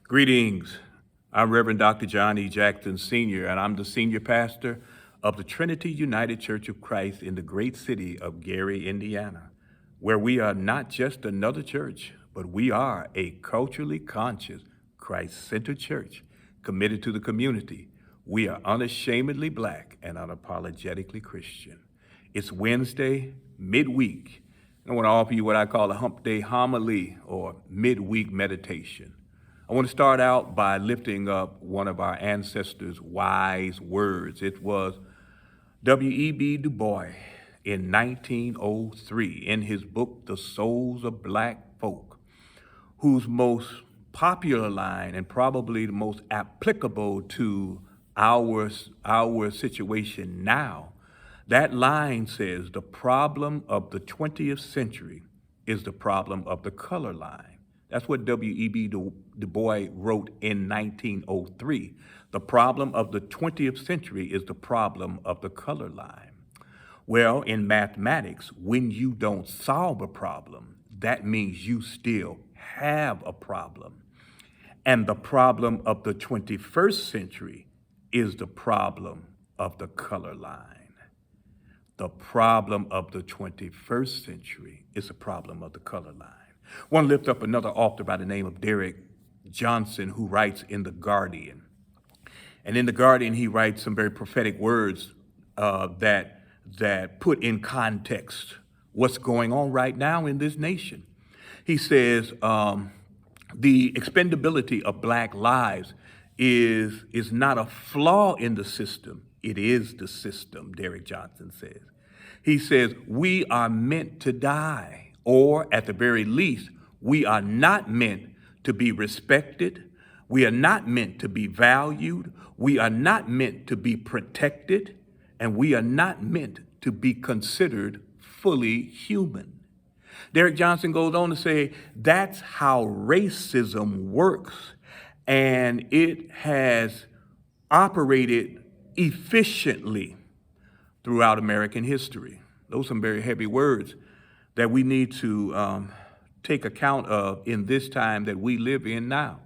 Greetings. I'm Reverend Dr. John E. Jackson Sr., and I'm the senior pastor of the Trinity United Church of Christ in the great city of Gary, Indiana, where we are not just another church, but we are a culturally conscious, Christ-centered church committed to the community. We are unashamedly Black and unapologetically Christian. It's Wednesday, midweek, and I want to offer you what I call a Hump Day Homily or midweek meditation. I want to start out by lifting up one of our ancestors' wise words. It was W.E.B. Du Bois in 1903 in his book, The Souls of Black Folk, whose most popular line and probably the most applicable to our situation now. That line says, the problem of the 20th century is the problem of the color line. That's what W.E.B. Du Bois wrote in 1903. The problem of the 20th century is the problem of the color line. Well, in mathematics, when you don't solve a problem, that means you still have a problem. And the problem of the 21st century is the problem of the color line. The problem of the 21st century is the problem of the color line. I want to lift up another author by the name of Derek Johnson, who writes in The Guardian. And in The Guardian, he writes some very prophetic words that put in context what's going on right now in this nation. He says, the expendability of Black lives is not a flaw in the system. It is the system, Derek Johnson says. He says, we are meant to die. Or at the very least, we are not meant to be respected. We are not meant to be valued. We are not meant to be protected. And we are not meant to be considered fully human. Derek Johnson goes on to say, that's how racism works. And it has operated efficiently throughout American history. Those are some very heavy words that we need to take account of in this time that we live in now.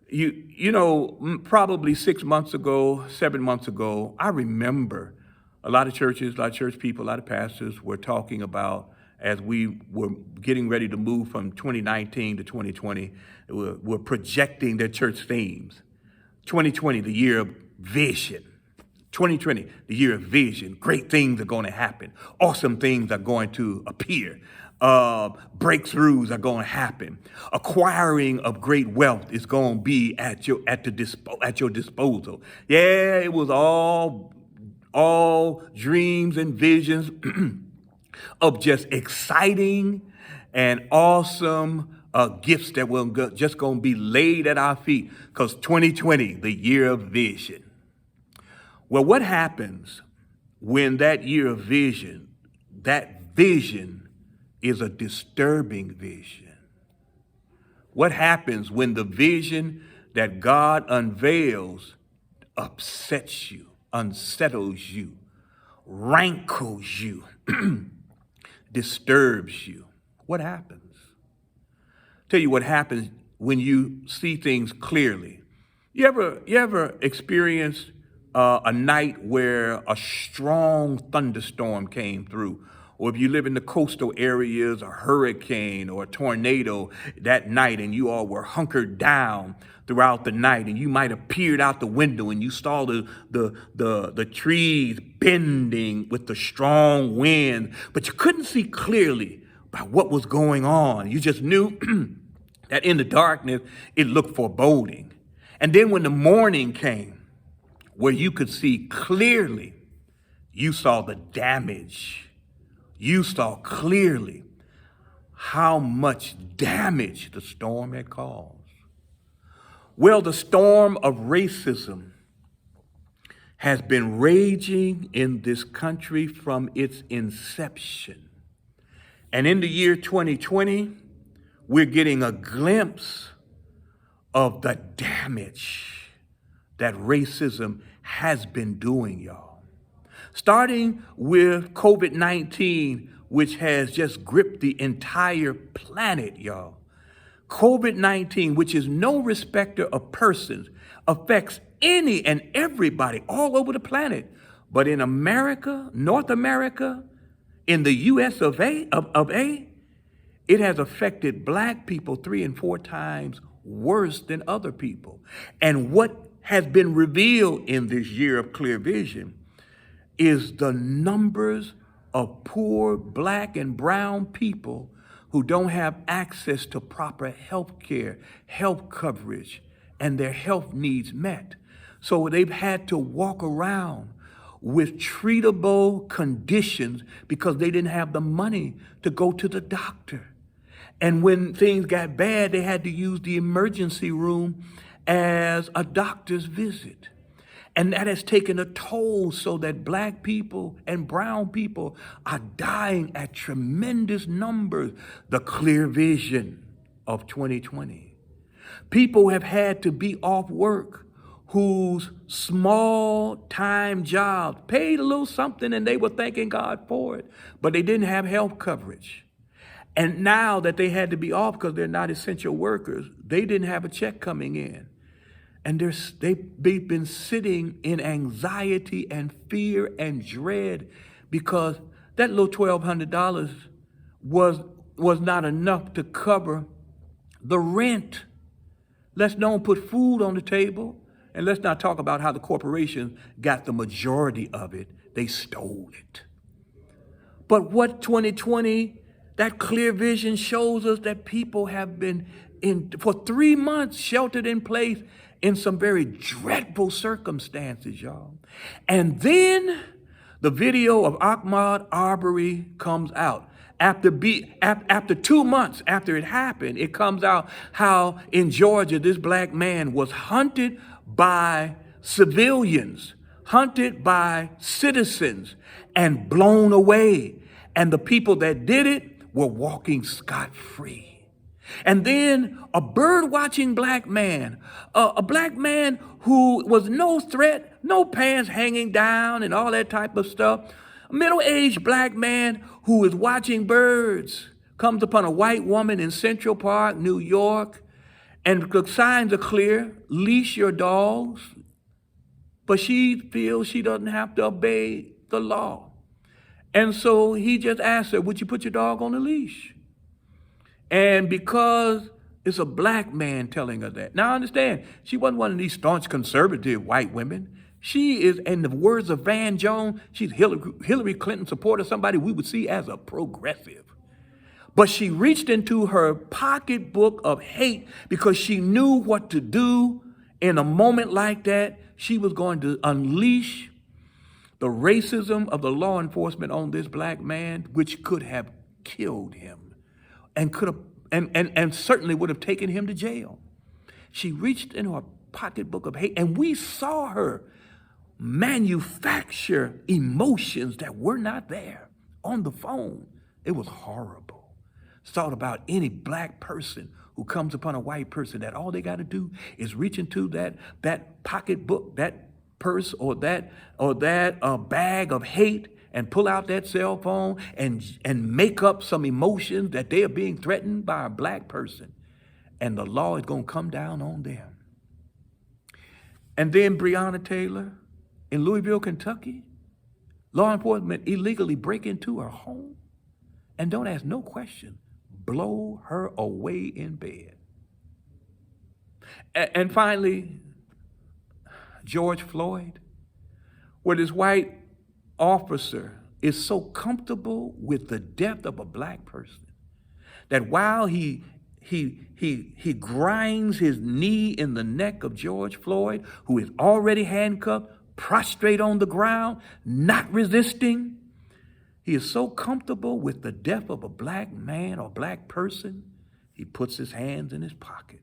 You know, probably 6 months ago, 7 months ago, I remember a lot of churches, a lot of church people, a lot of pastors were talking about, as we were getting ready to move from 2019 to 2020, were projecting their church themes. 2020, the year of vision. 2020, the year of vision. Great things are going to happen. Awesome things are going to appear. Breakthroughs are going to happen. Acquiring of great wealth is going to be at your disposal. Yeah, it was all dreams and visions of just exciting and awesome gifts that were just going to be laid at our feet, because 2020, the year of vision. Well, what happens when that year of vision, that vision is a disturbing vision? What happens when the vision that God unveils upsets you, unsettles you, rankles you, disturbs you? What happens? Tell you what happens when you see things clearly. You ever experienced a night where a strong thunderstorm came through? Or if you live in the coastal areas, a hurricane or a tornado that night, and you all were hunkered down throughout the night, and you might have peered out the window and you saw the trees bending with the strong wind, but you couldn't see clearly about what was going on. You just knew that in the darkness, it looked foreboding. And then when the morning came, where you could see clearly, you saw the damage. You saw clearly how much damage the storm had caused. Well, the storm of racism has been raging in this country from its inception. And in the year 2020, we're getting a glimpse of the damage that racism has been doing, y'all. Starting with COVID-19, which has just gripped the entire planet, y'all. COVID-19, which is no respecter of persons, affects any and everybody all over the planet. But in America, North America, in the US of A, it has affected black people 3 and 4 times worse than other people. And what has been revealed in this year of clear vision is the numbers of poor black and brown people who don't have access to proper health care, health coverage, and their health needs met. So they've had to walk around with treatable conditions because they didn't have the money to go to the doctor. And when things got bad, they had to use the emergency room as a doctor's visit. And that has taken a toll so that black people and brown people are dying at tremendous numbers. The clear vision of 2020. People have had to be off work whose small time jobs paid a little something and they were thanking God for it, but they didn't have health coverage. And now that they had to be off because they're not essential workers, they didn't have a check coming in. And they've been sitting in anxiety and fear and dread because that little $1,200 was not enough to cover the rent. Let's don't put food on the table. And let's not talk about how the corporations got the majority of it. They stole it. But what 2020, that clear vision shows us that people have been for 3 months sheltered in place in some very dreadful circumstances, y'all. And then the video of Ahmaud Arbery comes out. After 2 months after it happened, it comes out how in Georgia, this black man was hunted by civilians, hunted by citizens, and blown away. And the people that did it were walking scot-free. And then a bird-watching black man, a black man who was no threat, no pants hanging down and all that type of stuff, a middle-aged black man who is watching birds, comes upon a white woman in Central Park, New York, and the signs are clear, leash your dogs, but she feels she doesn't have to obey the law. And so he just asked her, would you put your dog on a leash? And because it's a black man telling her that. Now, understand, she wasn't one of these staunch conservative white women. She is, in the words of Van Jones, she's Hillary Clinton supporter, somebody we would see as a progressive. But she reached into her pocketbook of hate because she knew what to do in a moment like that. She was going to unleash the racism of the law enforcement on this black man, which could have killed him. And could have, and certainly would have taken him to jail. She reached into her pocketbook of hate, and we saw her manufacture emotions that were not there on the phone. It was horrible. Thought about any black person who comes upon a white person that all they got to do is reach into that pocketbook, that purse, or that bag of hate, and pull out that cell phone and make up some emotions that they are being threatened by a black person. And the law is going to come down on them. And then Breonna Taylor in Louisville, Kentucky, law enforcement illegally break into her home and don't ask no question, blow her away in bed. And finally, George Floyd, where this white officer is so comfortable with the death of a black person that while he grinds his knee in the neck of George Floyd, who is already handcuffed, prostrate on the ground, not resisting, he is so comfortable with the death of a black man or black person, he puts his hands in his pocket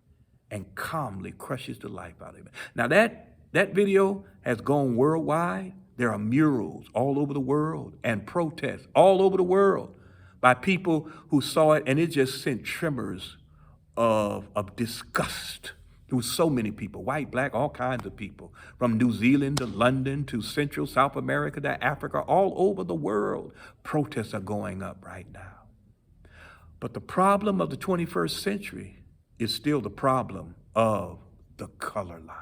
and calmly crushes the life out of him. Now that video has gone worldwide. There are murals all over the world and protests all over the world by people who saw it, and it just sent tremors of disgust through so many people, white, black, all kinds of people, from New Zealand to London to Central, South America to Africa, all over the world. Protests are going up right now. But the problem of the 21st century is still the problem of the color line.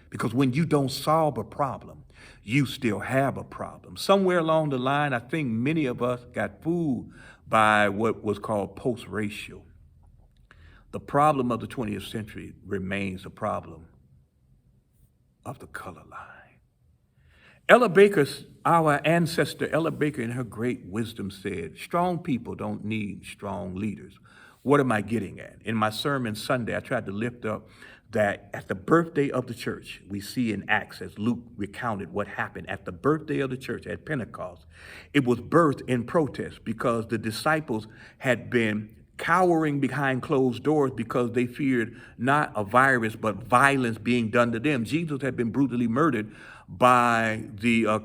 Because when you don't solve a problem, you still have a problem. Somewhere along the line, I think many of us got fooled by what was called post-racial. The problem of the 20th century remains the problem of the color line. Ella Baker, our ancestor Ella Baker, in her great wisdom said, strong people don't need strong leaders. What am I getting at? In my sermon Sunday, I tried to lift up that at the birthday of the church, we see in Acts, as Luke recounted what happened at the birthday of the church at Pentecost, it was birthed in protest because the disciples had been cowering behind closed doors because they feared not a virus, but violence being done to them. Jesus had been brutally murdered by the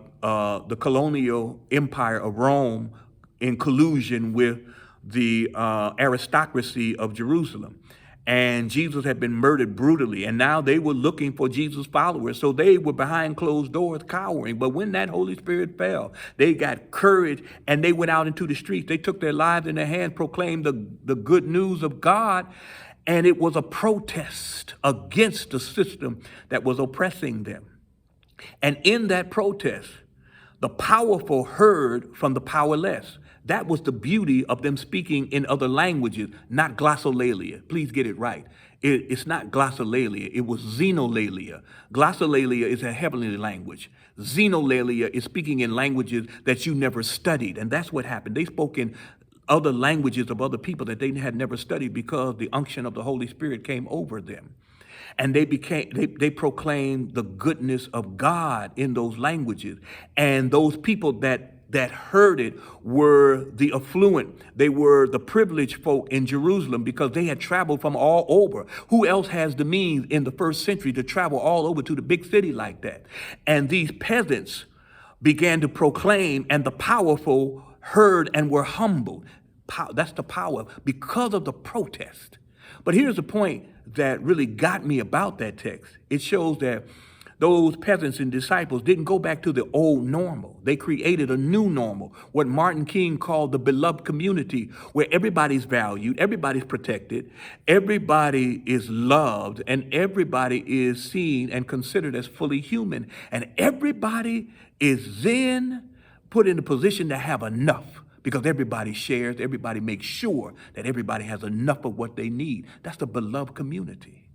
colonial empire of Rome in collusion with the aristocracy of Jerusalem. And Jesus had been murdered brutally, and now they were looking for Jesus' followers. So they were behind closed doors cowering. But when that Holy Spirit fell, they got courage and they went out into the streets. They took their lives in their hands, proclaimed the good news of God. And it was a protest against the system that was oppressing them. And in that protest, the powerful heard from the powerless. That was the beauty of them speaking in other languages, not glossolalia. Please get it right. It's not glossolalia. It was xenolalia. Glossolalia is a heavenly language. Xenolalia is speaking in languages that you never studied. And that's what happened. They spoke in other languages of other people that they had never studied because the unction of the Holy Spirit came over them. And they proclaimed the goodness of God in those languages. And those people that heard it were the affluent. They were the privileged folk in Jerusalem because they had traveled from all over. Who else has the means in the first century to travel all over to the big city like that? And these peasants began to proclaim, and the powerful heard and were humbled. That's the power because of the protest. But here's the point that really got me about that text. It shows that those peasants and disciples didn't go back to the old normal. They created a new normal, what Martin King called the beloved community, where everybody's valued, everybody's protected, everybody is loved, and everybody is seen and considered as fully human. And everybody is then put in a position to have enough. Because everybody shares, everybody makes sure that everybody has enough of what they need. That's the beloved community.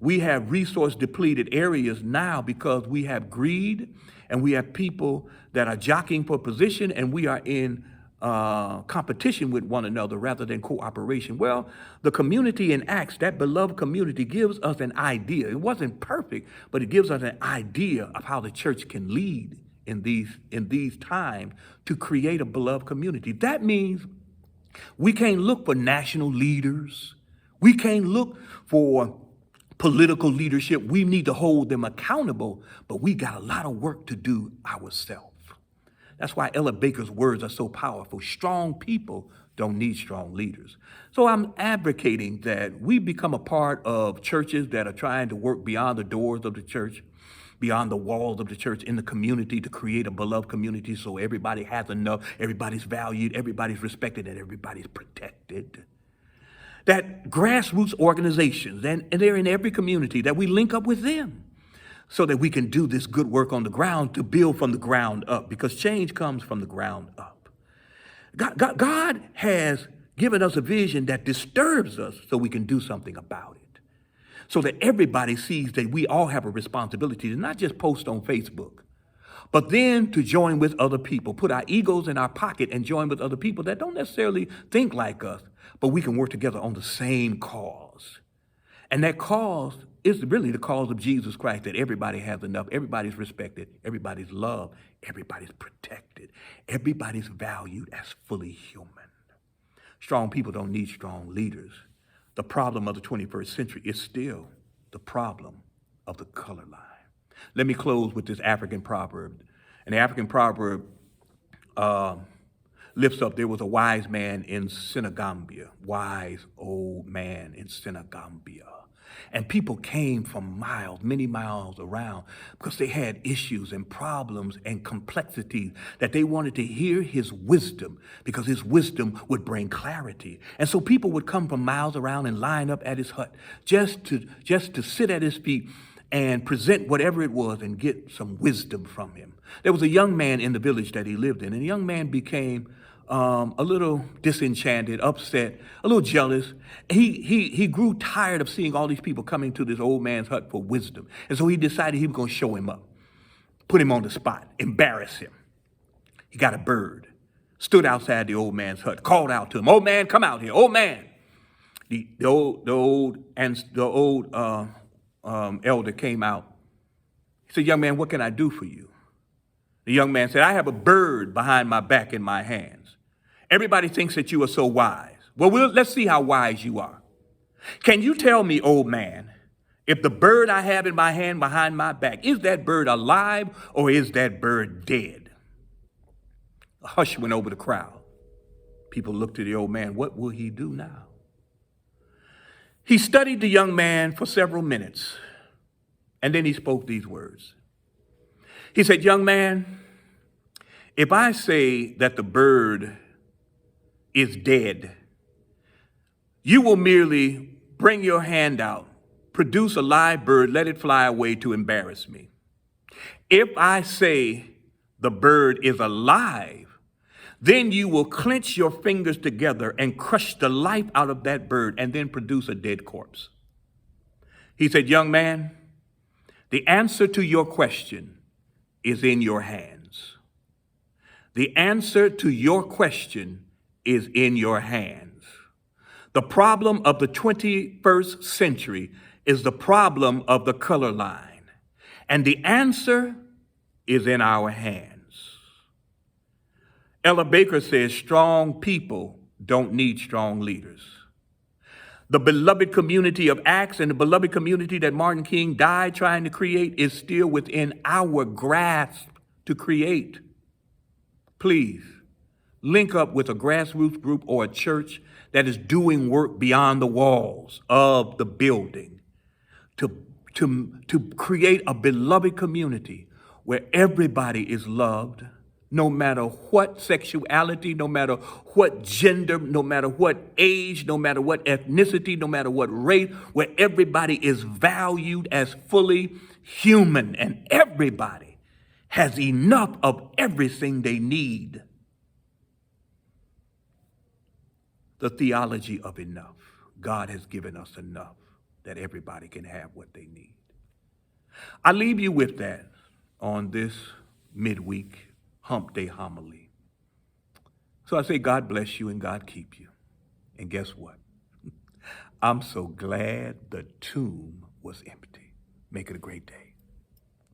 We have resource depleted areas now because we have greed and we have people that are jockeying for position, and we are in competition with one another rather than cooperation. Well, the community in Acts, that beloved community, gives us an idea. It wasn't perfect, but it gives us an idea of how the church can lead in these times to create a beloved community. That means we can't look for national leaders. We can't look for political leadership. We need to hold them accountable, but we got a lot of work to do ourselves. That's why Ella Baker's words are so powerful. Strong people don't need strong leaders. So I'm advocating that we become a part of churches that are trying to work beyond the doors of the church, beyond the walls of the church, in the community, to create a beloved community so everybody has enough, everybody's valued, everybody's respected, and everybody's protected. That grassroots organizations, and they're in every community, that we link up with them so that we can do this good work on the ground to build from the ground up, because change comes from the ground up. God has given us a vision that disturbs us so we can do something about it, so that everybody sees that we all have a responsibility to not just post on Facebook, but then to join with other people, put our egos in our pocket and join with other people that don't necessarily think like us, but we can work together on the same cause. And that cause is really the cause of Jesus Christ, that everybody has enough, everybody's respected, everybody's loved, everybody's protected, everybody's valued as fully human. Strong people don't need strong leaders. The problem of the 21st century is still the problem of the color line. Let me close with this African proverb. And the African proverb lifts up, there was a wise man in Senegambia, wise old man in Senegambia. And people came from miles, many miles around, because they had issues and problems and complexities that they wanted to hear his wisdom, because his wisdom would bring clarity. And so people would come from miles around and line up at his hut just to sit at his feet and present whatever it was and get some wisdom from him. There was a young man in the village that he lived in, and the young man became a little disenchanted, upset, a little jealous. He grew tired of seeing all these people coming to this old man's hut for wisdom. And so he decided he was going to show him up, put him on the spot, embarrass him. He got a bird, stood outside the old man's hut, called out to him, "Old man, come out here, old man." The old elder came out. He said, "Young man, what can I do for you?" The young man said, "I have a bird behind my back in my hands. Everybody thinks that you are so wise. Well, let's see how wise you are. Can you tell me, old man, if the bird I have in my hand behind my back, is that bird alive or is that bird dead?" A hush went over the crowd. People looked at the old man. What will he do now? He studied the young man for several minutes, and then he spoke these words. He said, "Young man, if I say that the bird is dead, you will merely bring your hand out, produce a live bird, let it fly away to embarrass me. If I say the bird is alive, then you will clench your fingers together and crush the life out of that bird and then produce a dead corpse." He said, "Young man, the answer to your question is in your hands. The answer to your question is in your hands. The problem of the 21st century is the problem of the color line, and the answer is in our hands." Ella Baker says, "Strong people don't need strong leaders." The beloved community of Acts and the beloved community that Martin King died trying to create is still within our grasp to create. Please, link up with a grassroots group or a church that is doing work beyond the walls of the building to create a beloved community where everybody is loved, no matter what sexuality, no matter what gender, no matter what age, no matter what ethnicity, no matter what race, where everybody is valued as fully human and everybody has enough of everything they need. The theology of enough. God has given us enough that everybody can have what they need. I leave you with that on this midweek Hump Day Homily. So I say, God bless you and God keep you. And guess what? I'm so glad the tomb was empty. Make it a great day.